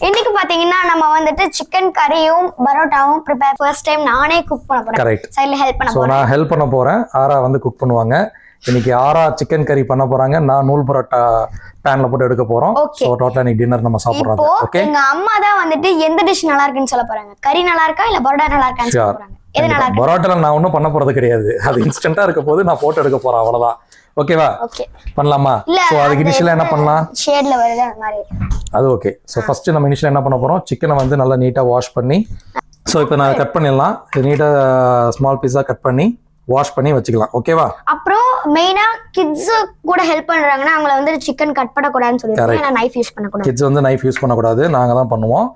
இன்னைக்கு பாத்தீங்கன்னா நம்ம வந்துட்டு சிக்கன் கறியும் பரோட்டாவும் ப்ரிப்பேர் ஃபர்ஸ்ட் டைம் நானே குக் பண்ண போறேன். கரெக்ட். சைடுல ஹெல்ப் பண்ண ஸோ போறேன். நான் ஹெல்ப் பண்ண போறேன். ஆரா வந்து குக் பண்ணுவாங்க. இன்னைக்கு ஆரா சிக்கன் கறி பண்ண போறாங்க. நான் நூல் பரோட்டா பேன்ல போட்டு எடுக்க போறோம். Okay. ஸோ டோட்டலா இன்னைக்கு டின்னர் நம்ம சாப்பிடுறோம். இப்போ ஓகே. எங்க அம்மா தான் வந்துட்டு எந்த டிஷ் நல்லா இருக்குன்னு சொல்ல போறாங்க. கறி நல்லா இருக்கா இல்ல பரோட்டா நல்லா இருக்கான்னு சொல்ல போறாங்க. எது நல்லா இருக்கு? பரோட்டால நான் ஒன்றும் பண்ண போறது கிடையாது. அது இன்ஸ்டன்டா இருக்க போது நான் போட்டு எடுக்க போறேன், அவ்வளவுதான். ஓகேவா? ஓகே. பண்ணலாமா? ஸோ அதுக்கு இனிஷியலா என்ன பண்ணலாம்? ஷேட்ல வருது அந்த மாதிரி. அது ஓகே. ஸோ ஃபர்ஸ்ட் நம்ம இனிஷியலா என்ன பண்ண போறோம்? சிக்கனை வந்து நல்லா நீட்டா வாஷ் பண்ணி, ஸோ இப்போ நான் கட் பண்ணிடலாம். நீட்டா ஸ்மால் பீஸா கட் பண்ணி வாஷ் பண்ணி வச்சுக்கலாம். ஓகேவா? அப்புறம் மெயினா கிட்ஸ் கூட ஹெல்ப் பண்றாங்கன்னா அவங்கள வந்து சிக்கன் கட் பண்ணக்கூடாதுன்னு சொல்லிருக்காங்க. ஏன்னா நைஃப் யூஸ் பண்ணக்கூடாது. கிட்ஸ் வந்து நைஃப் யூஸ் பண்ணக்கூடாது, நாங்க தான் பண்ணுவோம்.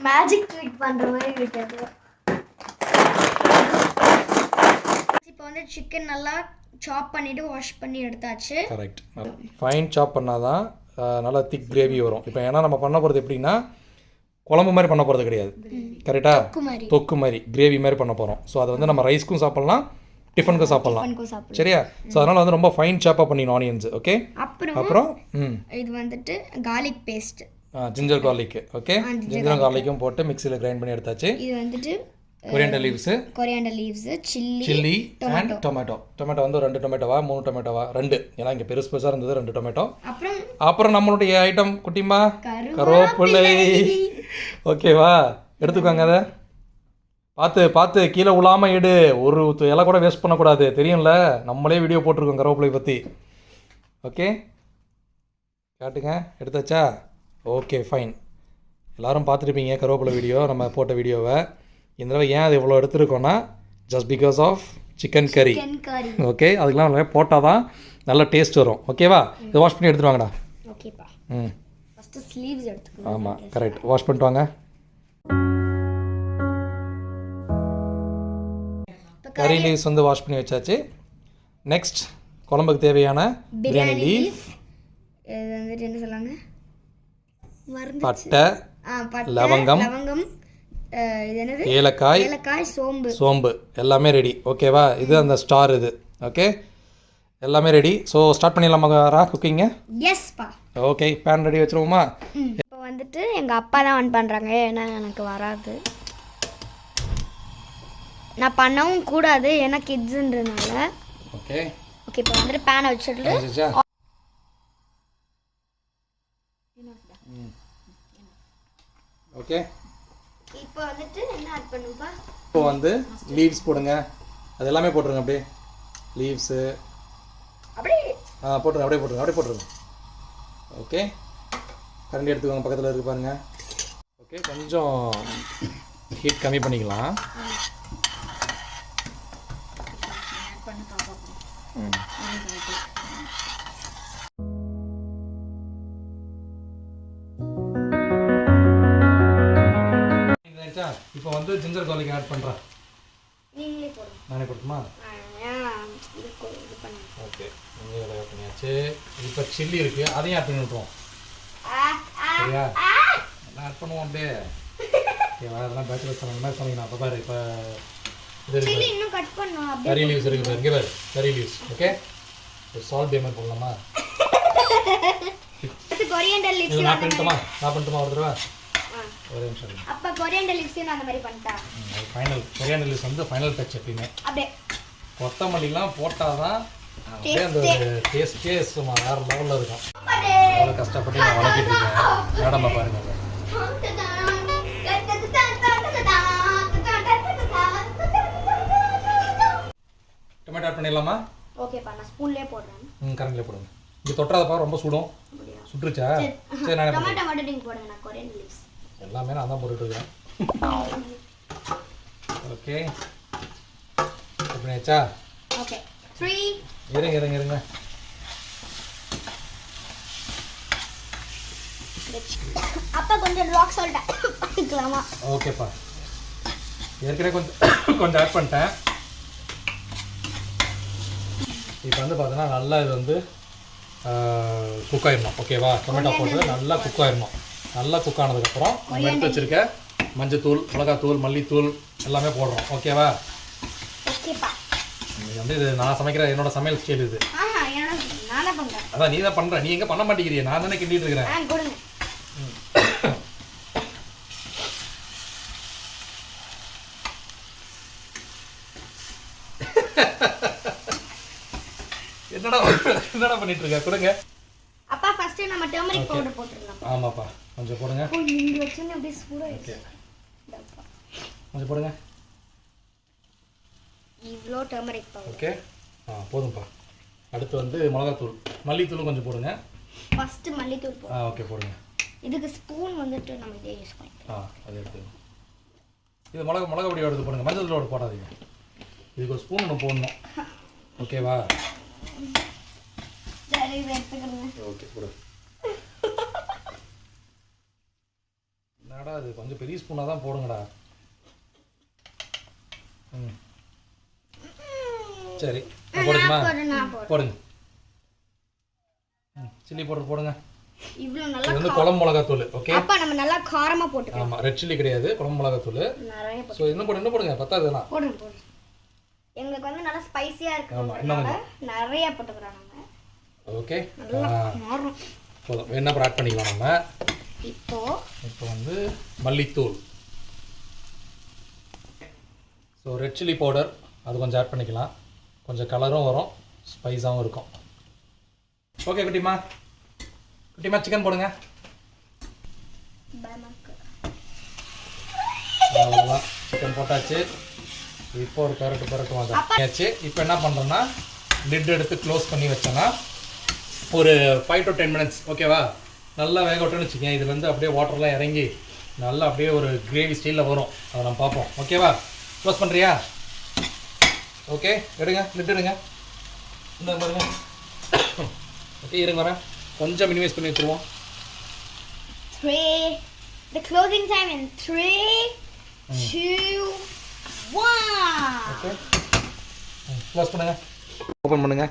மேஜிக் ட்ரிக் பண்ற மாதிரி இருக்காது. இப்போ வந்து சிக்கன் நல்லா சாப் பண்ணிட்டு வாஷ் பண்ணி எடுத்தாச்சு. கரெக்ட். ஃபைன் சாப் பண்ணாதான் நல்லா திக் கிரேவி வரும். இப்போ ஏன்னா நம்ம பண்ண போகிறது எப்படின்னா குழம்பு மாதிரி பண்ண போகிறது கிடையாது. கரெக்டா? தொக்கு மாதிரி கிரேவி மாதிரி பண்ண போகிறோம். ஸோ அதை வந்து நம்ம ரைஸ்க்கும் சாப்பிட்லாம், டிஃபனுக்கும் சாப்பிட்லாம். சரியா? ஸோ அதனால் வந்து ரொம்ப ஃபைன் சாப்பாக பண்ணிடணும் ஆனியன்ஸ். ஓகே. அப்புறம் இது வந்துட்டு garlic paste, ginger garlic. Okay. ஜிஞ்சரும் கார்லிக்கும் போட்டு மிக்சியில் கிரைண்ட் பண்ணி எடுத்தாச்சு. இது வந்துட்டு coriander leaves, chilli and tomato. Tomato வந்து 2 டொமேட்டோவா 3 டொமேட்டோவா? 2 ஏன்னா இங்கே பெருசு பெருசாக இருந்தது 2 டொமேட்டோ. அப்புறம் நம்மளுடைய ஐட்டம் குட்டிமா கருவேப்பிலை. ஓகேவா? எடுத்துக்கோங்க. அதை பார்த்து கீழே விழாமல் எடு. ஒரு இலை கூட வேஸ்ட் பண்ணக்கூடாது, தெரியும்ல? நம்மளே வீடியோ போட்டிருக்கோம் கருவேப்பிலை பற்றி. ஓகே, காட்டுங்க. எடுத்தாச்சா? Okay, fine. எல்லோரும் பார்த்துருப்பீங்க கருவேப்பிலை வீடியோ, நம்ம போட்ட வீடியோவை. இந்த தடவை ஏன் அது இவ்வளோ எடுத்துருக்கோன்னா ஜஸ்ட் பிகாஸ் ஆஃப் சிக்கன் கறி. ஓகே, அதுக்கெலாம் நிறைய போட்டால் தான் நல்ல டேஸ்ட் வரும். ஓகேவா? இதை வாஷ் பண்ணி எடுத்துட்டு வாங்கடா. ஓகேப்பா. ஃபஸ்ட்டு ஸ்லீவ்ஸ் எடுத்துக்கோ. ஆமாம், கரெக்ட். வாஷ் பண்ணிட்டு வாங்க. கறி லீவ்ஸ் வந்து வாஷ் பண்ணி வச்சாச்சு. நெக்ஸ்ட் குழம்புக்கு தேவையான பிரியாணி லீஃப், என்ன சொல்லாங்க, பட்டை, லவங்கம், ஏலக்காய், சோம்பு எல்லாமே ரெடி. ஓகேவா? இது அந்த ஸ்டார் இது. ஓகே, எல்லாமே ரெடி. ஸோ ஸ்டார்ட் பண்ணிடலாமா குக்கிங்க? எஸ்ப்பா. ஓகே, பேன் ரெடி வச்சுருவோமா? இப்போ வந்துட்டு எங்கள் அப்பா தான் ஆன் பண்ணுறாங்க, ஏன்னா எனக்கு வராது. நான் பண்ணவும் கூடாது ஏன்னா கிட்ஸுன்றதுனால. ஓகே. ஓகே, இப்போ வந்துட்டு பேனை வச்சுட்டு ஓகே. இப்போ வந்துட்டு என்ன ஆட் பண்ணுப்பா? இப்போ வந்து லீவ்ஸ் போடுங்க. அது எல்லாமே போட்டுருங்க. அப்படியே லீவ்ஸு அப்படியே போட்டுருங்க. அப்படியே போட்டுருங்க. ஓகே, கரண்டி எடுத்துக்கோங்க, பக்கத்தில் இருக்கு பாருங்க. ஓகே, கொஞ்சம் ஹீட் கம்மி பண்ணிக்கலாம். இப்போ வந்து ஜிஞ்சர் கார்லிக் ஆட் பண்ணுறேன். நீங்களே போடுங்க. நானே போட்டுமா? ஓகே, நீங்கள் ஆட் பண்ணியாச்சு. இப்போ சில்லி இருக்குது, அதையும் ஆட் பண்ணி விட்ருவோம். சரியா? எல்லாம் ஆட் பண்ணுவோம் அப்படியே. ஓகேவா? அதெல்லாம் பேச்சுலர்ஸ் அந்த மாதிரி சொன்னீங்கன்னா அப்போ பாரு. இப்போ இது இருக்குது, கறி லீவ்ஸ் இருக்குது பாரு. இங்கே பாரு, கறி லீவ்ஸ். ஓகே, ஒரு சால்ட் பேமெண்ட் பண்ணலாமா? நான் பண்ணிட்டுமா ஒரு தடவை? ஒரே நிமிஷம். அப்ப கொரியாண்டர் லீவ்ஸ் அந்த மாதிரி பண்ணிட்டா ஃபைனல். கொரியாண்டர் லீவ்ஸ் வந்து ஃபைனல் டச். எப்பயுமே அப்படியே கொத்தமல்லிலாம் போட்டாதான் அப்படியே அந்த டேஸ்டே சும்மா வேற லெவலில் இருக்கும். அவ்வளோ கஷ்டப்பட்டு நான் வளர்க்கிட்டு இருக்கேன். மேடம் பாருங்க. டொமேட்டோ ஆட் பண்ணிடலாமா? ஓகேப்பா, நான் ஸ்பூன்லேயே போடுறேன். கரண்டிலே போடுங்க. இங்கே தொட்டாதப்பா, ரொம்ப சுடும். சுட்டுருச்சா? சரி, நான் டொமேட்டோ மட்டும் நீங்கள் போடுங்க, நான் கொரியாண்டர் லீவ்ஸ் எல்லாமே நான் தான் போட்டுட்டு இருக்கேன். ஓகே, பண்ணியாச்சா? ஓகே, 3 இருங்க. அப்பா கொஞ்சம் ராக் சால்ட் பண்ணிக்கலாமா? ஓகேப்பா, ஏற்கனவே கொஞ்சம் ஆட் பண்ணிட்டேன். இப்போ வந்து பார்த்தீங்கன்னா நல்லா இது வந்து குக் ஆயிடணும். ஓகேவா? டொமேட்டோ போட்டு நல்லா குக் ஆயிடணும். நல்லா குக் ஆனதுக்கப்புறம் நம்ம எடுத்து வச்சுருக்க மஞ்சத்தூள், மிளகாத்தூள், மல்லித்தூள் எல்லாமே போடுறோம். ஓகேவா? ஓகேப்பா. நீ வந்து இது நான் சமைக்கிற என்னோட சமையல் ஸ்டைல் இது. நான் தான் பண்றேன். அதான் நீ தான் பண்ற. நீ எங்க பண்ண மாட்டேங்கிறிய? நான் தானே கிண்டிட்டு இருக்கறேன். கொடுங்க. என்னடா பண்ணிட்டு இருக்க? கொடுங்க. அப்பா ஃபர்ஸ்ட் நம்ம டர்மரிக் பவுடர் போட்டுறலாம். ஆமாப்பா. கொஞ்சம் போடுங்க. நீங்க வச்சீங்க அப்படியே சூடாயிடுச்சு. கொஞ்சம் போடுங்க. இவ்ளோ டர்மரிக் பவுடர். ஓகே. போதும்பா. அடுத்து வந்து மிளகாய்த்தூள். மல்லித்தூள் கொஞ்சம் போடுங்க. ஃபர்ஸ்ட் மல்லித்தூள் போடுங்க. ஓகே போடுங்க. இதுக்கு ஸ்பூன் வந்துட்டு நம்ம இதே யூஸ் பண்ணிக்கலாம். அது எடுத்து. இது மிளகா பொடி எடுத்து போடுங்க. மஞ்சள் தூள் போடாதீங்க. இதுக்கு ஒரு ஸ்பூன் ஒன்று போடணும். ஓகேவா? சரி இதை எடுத்துக்கிறேன். ஓகே போடு. என்னடா இது கொஞ்சம் பெரிய ஸ்பூனாக தான் போடுங்கடா. சரி போடுங்கம்மா. போடுங்க. சில்லி பவுடர் போடுங்க. இவ்ளோ நல்லா இது வந்து குழம்பு மிளகாத்தூள். ஓகே. அப்பா நம்ம நல்லா காரமா போட்டுக்கலாம். ஆமா ரெட் சில்லி கிடையாது, குழம்பு மிளகாத்தூள். நிறைய போடு. சோ இன்னும் போடுங்க பத்தாதுனா. போடுங்க. எங்களுக்கு வந்து நல்லா ஸ்பைசியா இருக்குன்றதால நிறைய போட்டுக்கறோம் நம்ம. ஓகே. மாறும். போதும். என்ன ஆட் பண்ணிக்கலாம் நம்ம. இப்போ வந்து மல்லித்தூள். ஸோ ரெட் சில்லி பவுடர் அது கொஞ்சம் ஆட் பண்ணிக்கலாம். கொஞ்சம் கலரும் வரும், ஸ்பைஸாகவும் இருக்கும். ஓகே குட்டிமா சிக்கன் போடுங்க. அவ்வளோதான், சிக்கன் போட்டாச்சு. இப்போ ஒரு பரட்டு வாங்கியாச்சு. இப்போ என்ன பண்ணுறோன்னா லிட் எடுத்து க்ளோஸ் பண்ணி வச்சோன்னா ஒரு 5 to 10 minutes. ஓகேவா? நல்லா வேக விட்டோன்னு வச்சுக்கேன். இதுலேருந்து அப்படியே வாட்டர்லாம் இறங்கி நல்லா அப்படியே ஒரு கிரேவி ஸ்டைலில் வரும். அதை நம்ம பார்ப்போம். ஓகேவா? க்ளோஸ் பண்ணுறியா? ஓகே எடுங்க, லிட் எடுங்க. இந்த பாருங்க. ஓகே இருங்க வரேன். கொஞ்சம் மினிமைஸ் பண்ணி வச்சுருவோம். The closing time in 3, 2, 1. Okay close பண்ணுங்க. ஓப்பன் பண்ணுங்க.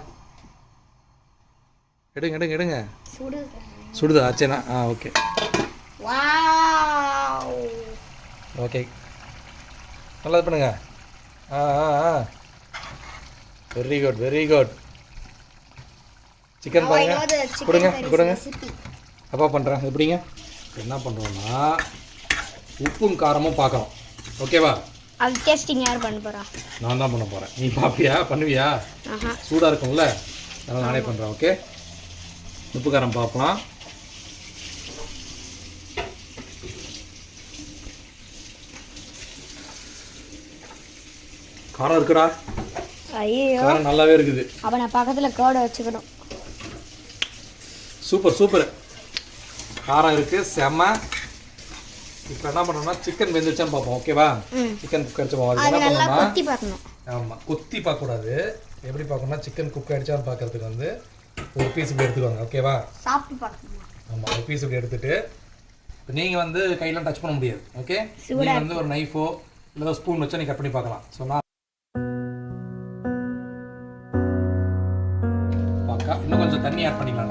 எடுங்க. சுடுதா? ஆச்சேனா? ஓகே. வாவ். ஓகே நல்லா பண்ணுங்க. Very good. சிக்கன் பாருங்க. கொடுங்க. அப்பா பண்ணுறேன். எப்படிங்க? என்ன பண்ணுறோன்னா உப்பும் காரமும் பார்க்குறோம். ஓகேவா? அது டேஸ்டிங் யார் பண்ண போகிறா? நான் தான் பண்ண போகிறேன். நீ பார்ப்பியா? பண்ணுவியா? சூடாக இருக்கும்ல, அதனால் நானே பண்ணுறேன். ஓகே உப்பு காரம் பார்க்கலாம். காரம் இருக்குடா. ஐயோ காரம் நல்லாவே இருக்குது. அப்போ நான் பக்கத்தில் கேர்டை வச்சுக்கணும். சூப்பர் காரம் இருக்குது, செம்ம. இப்போ என்ன பண்ணோம்னா சிக்கன் வெந்துருச்சான்னு பார்ப்போம். ஓகேவா? சிக்கன் குக் அடிச்சு பார்ப்போம். என்ன பண்ணணும்னா ஆமாம் கொத்தி பார்க்கக்கூடாது. எப்படி பார்க்கணும்னா சிக்கன் குக் அடிச்சான்னு பார்க்கறதுக்கு வந்து ஒரு பீஸ் இப்படி எடுத்துக்கோங்க. ஓகேவா? சாப்பிட்டு பார்க்கணும். ஆமாம் ஒரு பீஸ் இப்படி எடுத்துட்டு இப்போ நீங்கள் வந்து கையெல்லாம் டச் பண்ண முடியாது. ஓகே நீங்கள் வந்து ஒரு நைஃபோ இல்லை ஸ்பூன் வச்சா நீங்கள் கட் பண்ணி பார்க்கலாம். ஸோ நான் இன்னும் கொஞ்சம் தண்ணி ஆட் பண்ணிக்கலாம்.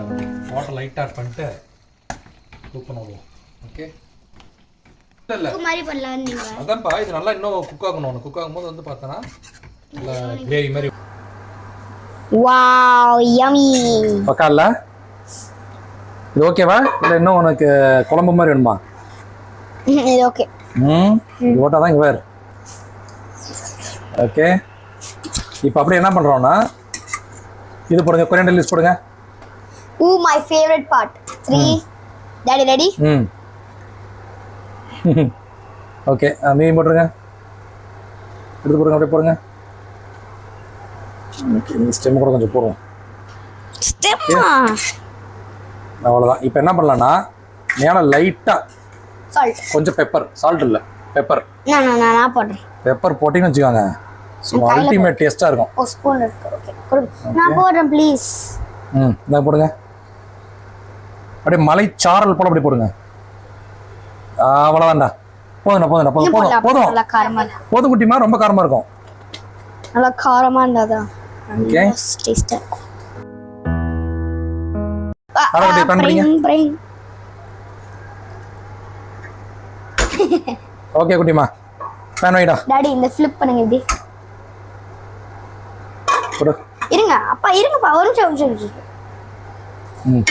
வாட்டர் லைட்டாக ஆட் பண்ணிட்டு குக் பண்ண விடுவோம். ஓகே இல்லை அதான்ப்பா இது நல்லா இன்னும் குக் ஆகணும். குக் ஆகும்போது வந்து பார்த்தோன்னா நல்லா கிரேவி மாதிரி. Wow yummy. பக்கா இல்லை இது ஓகேவா? இல்லை இன்னும் உனக்கு குழம்பு மாதிரி வேணுமா? இது ஓகே. இது ஓட்டா தான் இங்கே வேறு. ஓகே இப்போ அப்படியே என்ன பண்ணுறோன்னா இது போடுங்க. கொரியாண்டர் லீவ்ஸ் போடுங்க. my favorite part. 3 Daddy ready? Okay மீன் போட்டுருங்க. எடுத்து போடுங்க. அப்படியே போடுங்க. ஸ்டெம் கூட கொஞ்சம் போடுவோம். அவ்வளோதான். இப்போ என்ன பண்ணலான்னா மேலே லைட்டாக சால்ட், கொஞ்சம் பெப்பர். சால்ட் இல்லை பெப்பர். நான் போடுறேன். பெப்பர் போட்டிங்கன்னு வச்சுக்கோங்க, ஸோ அல்டிமேட் டேஸ்ட்டாக இருக்கும். ஒரு ஸ்பூன் இருக்கு. ஓகே நான் போடுறேன் ப்ளீஸ். இதை போடுங்க. அப்படியே மலைச்சாரல் போல அப்படி போடுங்க. அவ்வளோதான்டா. போதும் குட்டிமா. ரொம்ப காரமாக இருக்கும். நல்லா காரமாக இருந்தாதான் ஓகே டேஸ்ட்டாக இருக்கும். ஓகே குட்டிமா பேன் வைடா. டாடி இந்த ஃபிளிப் பண்ணுங்க. இப்படி போடு. இருங்க அப்பா இருங்கப்பா ஒரு நிமிஷம். ம்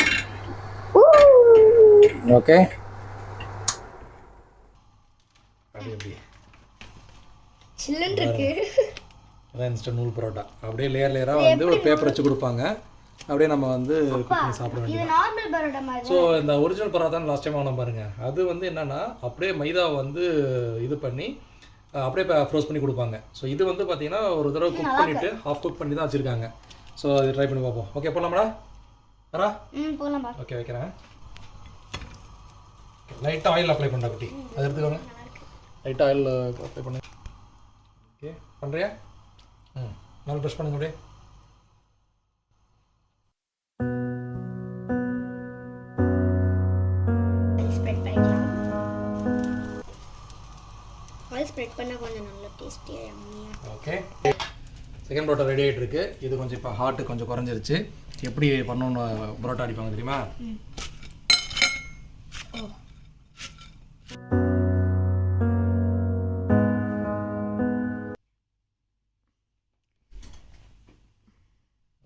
ஓகே அப்படி சில்லுன்னு இருக்கு. அதான் இன்ஸ்டன்ட் நூல் பரோட்டா அப்படியே லேயராக வந்து ஒரு பேப்பர் வச்சு கொடுப்பாங்க. அப்படியே நம்ம வந்து குக் பண்ணி சாப்பிட வேண்டியது. இது நார்மல் பரோட்டா மாதிரி. ஸோ இந்த ஒரிஜினல் பரோட்டா லாஸ்ட் டைம் வாங்கினோம் பாருங்க, அது வந்து என்னன்னா அப்படியே மைதாவை வந்து இது பண்ணி அப்படியே ஃப்ரோஸ் பண்ணி கொடுப்பாங்க. ஸோ இது வந்து பார்த்தீங்கன்னா ஒரு தடவை குக் பண்ணிவிட்டு ஹாஃப் குக் பண்ணி தான் வச்சுருக்காங்க. ஸோ அது ட்ரை பண்ணி பார்ப்போம். ஓகே போகலாமாடா வரா? போகலாம்பா. ஓகே வைக்கிறேன். லைட்டாக ஆயில் அப்ளை பண்ணுறா குட்டி, அது எடுத்துக்கோங்க. லைட்டாக ஆயில் அப்ளை பண்ணு. ஓகே பண்ணுறியா? நல்லா ப்ரெஷ் பண்ணுங்க அப்படியே. ஸ்ப்ரெட் பண்ணா கொஞ்சம் நல்ல டேஸ்டியா யம்மியா. ஓகே செகண்ட் பரோட்டா ரெடி ஆகிட்டு இருக்கு. இது கொஞ்சம் இப்போ ஹாட்டு கொஞ்சம் குறைஞ்சிருச்சு. எப்படி பண்ணணும்னு பரோட்டா அடிப்பாங்க தெரியுமா?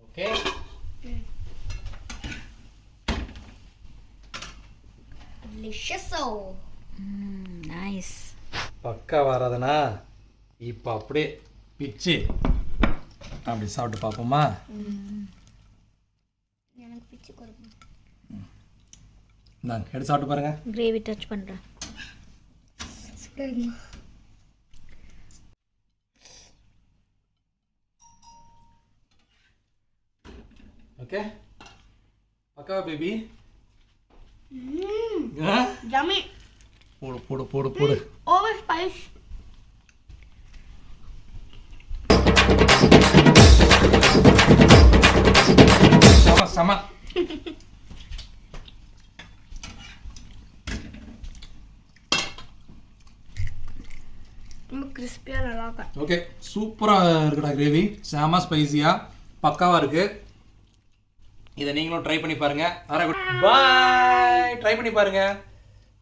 ஓகே டெலிஷியஸோ. நைஸ். பக்கா வராதுண்ணா. இப்போ அப்படியே பிச்சு அப்படி சாப்பிட்டு பார்ப்போமா? எனக்கு பிச்சு கொடுங்க. நான் எடுத்து சாப்பிட்டு பாருங்க. கிரேவி டச் பண்ணுறேன். ஓகே பக்காவா பேபி? ஜம்மி. போடு போடு போடு போடு. Over spice. சம சம. ரொம்ப கிறிஸ்பியாக நல்லா இருக்கு. ஓகே சூப்பராக இருக்குடா கிரேவி. செம ஸ்பைசியாக பக்காவாக இருக்குது. இதை நீங்களும் ட்ரை பண்ணி பாருங்கள். பாய். ட்ரை பண்ணி பாருங்கள்.